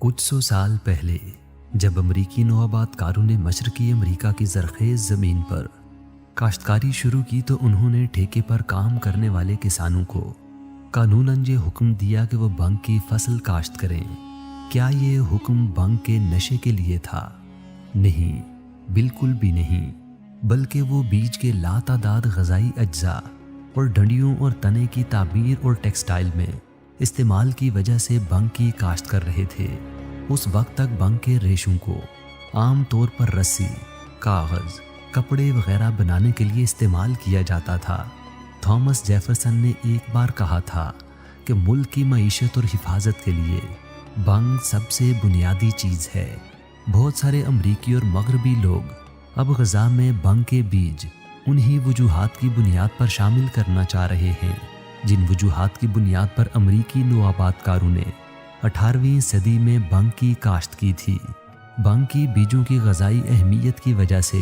कुछ सौ साल पहले जब अमरीकी नौआबाद कारों ने मशरकी अमरीका की ज़रख़ेज़ ज़मीन पर काश्तकारी शुरू की तो उन्होंने ठेके पर काम करने वाले किसानों को कानूनन ये हुक्म दिया कि वो भंग की फसल काश्त करें। क्या ये हुक्म भंग के नशे के लिए था? नहीं, बिल्कुल भी नहीं, बल्कि वो बीज के लातादाद ग़ज़ाई अज्जा और डंडियों और तने की ताबीर और टेक्सटाइल में इस्तेमाल की वजह से भंग की काश्त कर रहे थे। उस वक्त तक भंग के रेशों को आम तौर पर रस्सी, कागज़, कपड़े वगैरह बनाने के लिए इस्तेमाल किया जाता था। थॉमस जेफरसन ने एक बार कहा था कि मुल्क की मईशत और हिफाजत के लिए भंग सबसे बुनियादी चीज़ है। बहुत सारे अमरीकी और मगरबी लोग अब ग़ज़ा में भंग के बीज उन्हीं वजूहात की बुनियाद पर शामिल करना चाह रहे हैं जिन वजूहात की बुनियाद पर अमरीकी नौआबादकारों ने 18वीं सदी में भंग की काश्त की थी। भंग की बीजों की ग़ज़ाई अहमियत की वजह से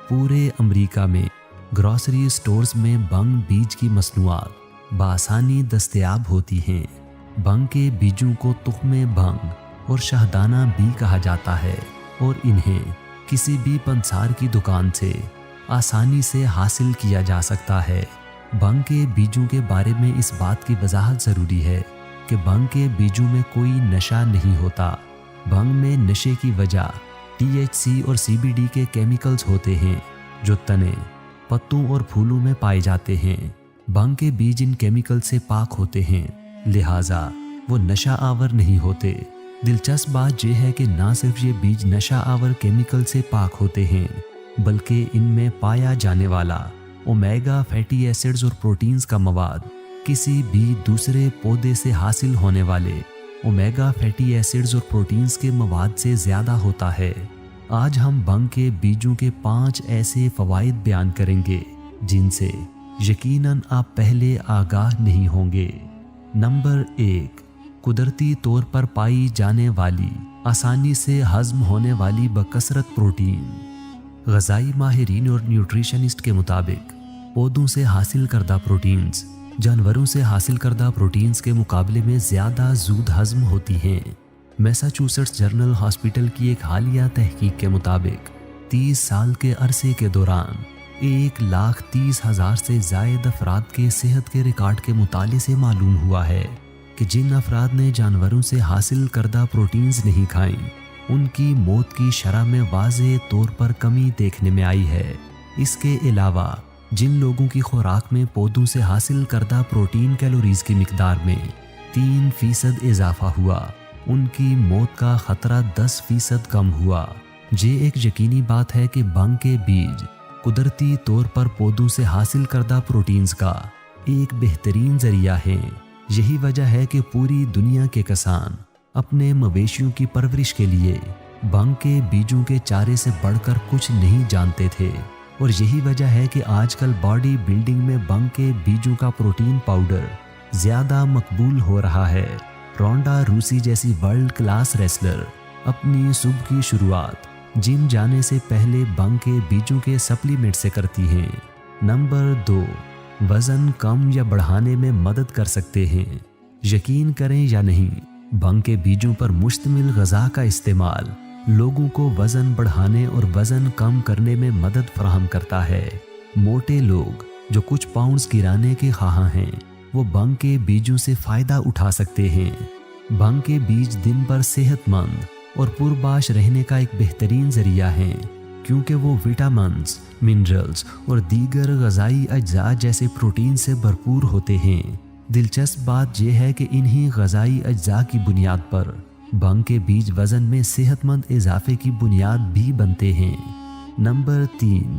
पूरे अमरीका में ग्रॉसरी स्टोर्स में भंग बीज की मसनूआत बआसानी दस्तयाब होती हैं। भंग के बीजों को तुख्मे भंग और शहदाना भी कहा जाता है और इन्हें किसी भी पंसार की दुकान से आसानी से हासिल किया जा सकता है। भंग के बीजों के बारे में इस बात की वजाहत ज़रूरी है कि भंग के बीजों में कोई नशा नहीं होता। भंग में नशे की वजह THC और CBD के केमिकल्स होते हैं जो तने, पत्तों और फूलों में पाए जाते हैं। भंग के बीज इन केमिकल से पाक होते हैं, लिहाजा वो नशा आवर नहीं होते। दिलचस्प बात यह है कि ना सिर्फ ये बीज नशा आवर केमिकल से पाक होते हैं बल्कि इनमें पाया जाने वाला ओमेगा फैटी एसिड्स और प्रोटीन्स का मवाद किसी भी दूसरे पौधे से हासिल होने वाले ओमेगा फैटी एसिड्स और प्रोटीन्स के मवाद से ज़्यादा होता है। आज हम भंग के बीजों के 5 ऐसे फ़वाइद बयान करेंगे जिनसे यकीनन आप पहले आगाह नहीं होंगे। नंबर 1, कुदरती तौर पर पाई जाने वाली आसानी से हज़म होने वाली बकसरत प्रोटीन। ग़ज़ाई माहिरीन और न्यूट्रिशनिस्ट के मुताबिक पौधों से हासिल करदा प्रोटीन्स जानवरों से हासिल करदा प्रोटीन्स के मुकाबले में ज़्यादा जूद हज़म होती हैं। मैसाचुसेट्स जनरल हॉस्पिटल की एक हालिया तहकीक के मुताबिक 30 साल के अरसे के दौरान 1,30,000 से ज़ायद अफराद के सेहत के रिकॉर्ड के मुताले से मालूम हुआ है कि जिन अफराद ने जानवरों से हासिल करदा प्रोटीन्स नहीं खाई उनकी मौत की शरह में वाज़ेह तौर पर कमी देखने में आई है। इसके अलावा जिन लोगों की खुराक में पौधों से हासिल करदा प्रोटीन कैलोरीज की मिकदार में 3% इजाफा हुआ, उनकी मौत का ख़तरा 10% कम हुआ। ये एक यकीनी बात है कि भंग के बीज कुदरती तौर पर पौधों से हासिल करदा प्रोटीन्स का एक बेहतरीन ज़रिया है। यही वजह है कि पूरी दुनिया के किसान अपने मवेशियों की परवरिश के लिए भंग के बीजों के चारे से बढ़कर कुछ नहीं जानते थे और यही वजह है कि आजकल बॉडी बिल्डिंग में भंग के बीजों का प्रोटीन पाउडर ज़्यादा मकबूल हो रहा है। रोंडा रूसी जैसी वर्ल्ड क्लास रेसलर अपनी सुबह की शुरुआत जिम जाने से पहले भंग के बीजों के सप्लीमेंट से करती हैं। नंबर 2, वज़न कम या बढ़ाने में मदद कर सकते हैं। यकीन करें या नहीं, भंग के बीजों पर मुश्तमिल ग़ज़ा का इस्तेमाल लोगों को वज़न बढ़ाने और वज़न कम करने में मदद फराहम करता है। मोटे लोग जो कुछ पाउंड्स गिराने के ख़्वाह हैं वो भंग के बीजों से फ़ायदा उठा सकते हैं। भंग के बीज दिन भर सेहतमंद और पुरबाश रहने का एक बेहतरीन ज़रिया है क्योंकि वो विटामिन्स, मिनरल्स और दीगर ग़ज़ाई अज्जा जैसे प्रोटीन से भरपूर होते हैं। दिलचस्प बात यह है कि इन्हीं ग़ज़ाई अज्जा की बुनियाद पर भंग के बीज वज़न में सेहतमंद इजाफे की बुनियाद भी बनते हैं। नंबर 3,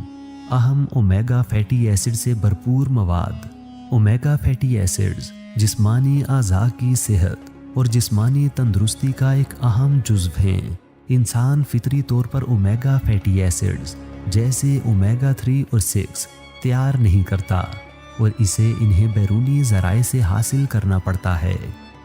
अहम ओमेगा फैटी एसिड से भरपूर मवाद। ओमेगा फैटी एसिड्स जिस्मानी आज़ा की सेहत और जिस्मानी तंदुरुस्ती का एक अहम जुज़्व हैं। इंसान फितरी तौर पर ओमेगा फैटी एसिड्स जैसे ओमेगा 3 और 6 तैयार नहीं करता और इसे इन्हें बैरूनी ज़राए से हासिल करना पड़ता है।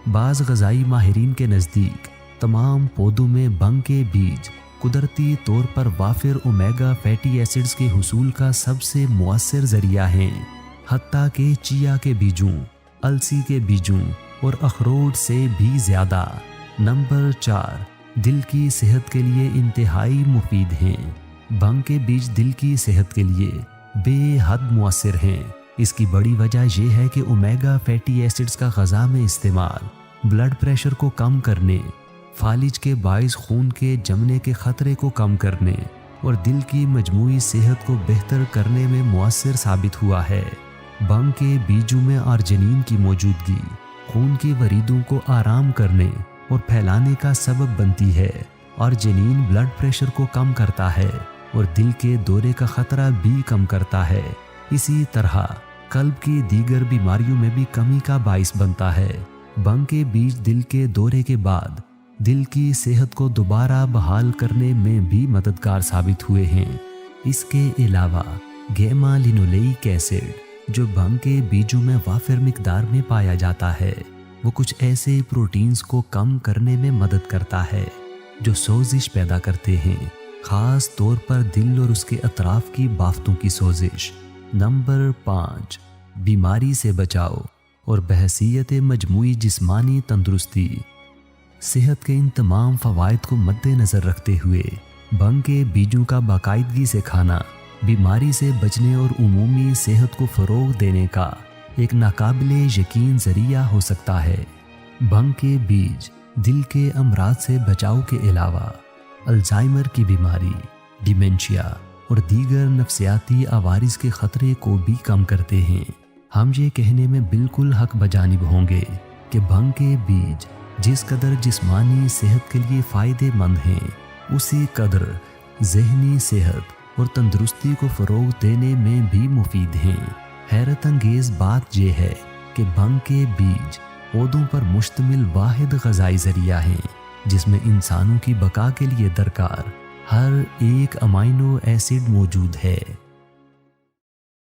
बाज़ ग़ज़ाई माहिरीन के नज़दीक तमाम पौधों में भंग के बीज कुदरती तौर पर वाफिर ओमेगा फैटी एसिड्स के हुसूल का सबसे मुअस्सर ज़रिया हैं, हत्ता के चिया के बीजों, अलसी के बीजों और अखरोट से भी ज़्यादा। नंबर 4, दिल की सेहत के लिए इंतहाई मुफीद हैं। भंग के बीज दिल की सेहत के लिए बेहद मुअस्सिर हैं। इसकी बड़ी वजह यह है कि ओमेगा फैटी एसिड्स का ग़िज़ा में इस्तेमाल ब्लड प्रेशर को कम करने, फालिज के बाइस खून के जमने के ख़तरे को कम करने और दिल की मजमूई सेहत को बेहतर करने में मुअस्सिर साबित हुआ है। भंग के बीजों में आर्जिनिन की मौजूदगी खून की वरीदों को आराम करने और फैलाने का सबब बनती है। आर्जिनिन ब्लड प्रेशर को कम करता है और दिल के दौरे का ख़तरा भी कम करता है। इसी तरह कल्ब की दीगर बीमारियों में भी कमी का बाइस बनता है। भंग के बीज दिल के दौरे के बाद दिल की सेहत को दोबारा बहाल करने में भी मददगार साबित हुए हैं। इसके अलावा गैमा लिनोलेइक एसिड जो भंग के बीजों में वाफिर मिकदार में पाया जाता है, वो कुछ ऐसे प्रोटीन्स को कम करने में मदद करता है जो सोजिश पैदा करते हैं, ख़ास तौर पर दिल और उसके अतराफ की बाफ्तों की सोजिश। नंबर 5, बीमारी से बचाव और बहसीयत मजमूई जिस्मानी तंदुरुस्ती। सेहत के इन तमाम फ़वाइद को मद्देनज़र रखते हुए भंग के बीजों का बाकायदगी से खाना बीमारी से बचने और उमूमी सेहत को फ़रोग़ देने का एक नाकाबिले यकीन ज़रिया हो सकता है। भंग के बीज दिल के अमराज से बचाव के अलावा अल्ज़ाइमर की बीमारी, डिमेंशिया और दीगर नफ्सियाती आवारिस के ख़तरे को भी कम करते हैं। हम ये कहने में बिल्कुल हक बजानिब होंगे कि भंग के बीज जिस कदर जिस्मानी सेहत के लिए फ़ायदेमंद हैं, उसी कदर ज़हनी सेहत और तंदुरुस्ती को फ़रोग़ देने में भी मुफीद हैं। हैरत अंगेज़ बात यह है कि भंग के बीज पौधों पर मुश्तमिल वाहिद ग़ज़ाई ज़रिया हैं जिसमें इंसानों की बका के लिए दरकार हर एक अमाइनो एसिड मौजूद है।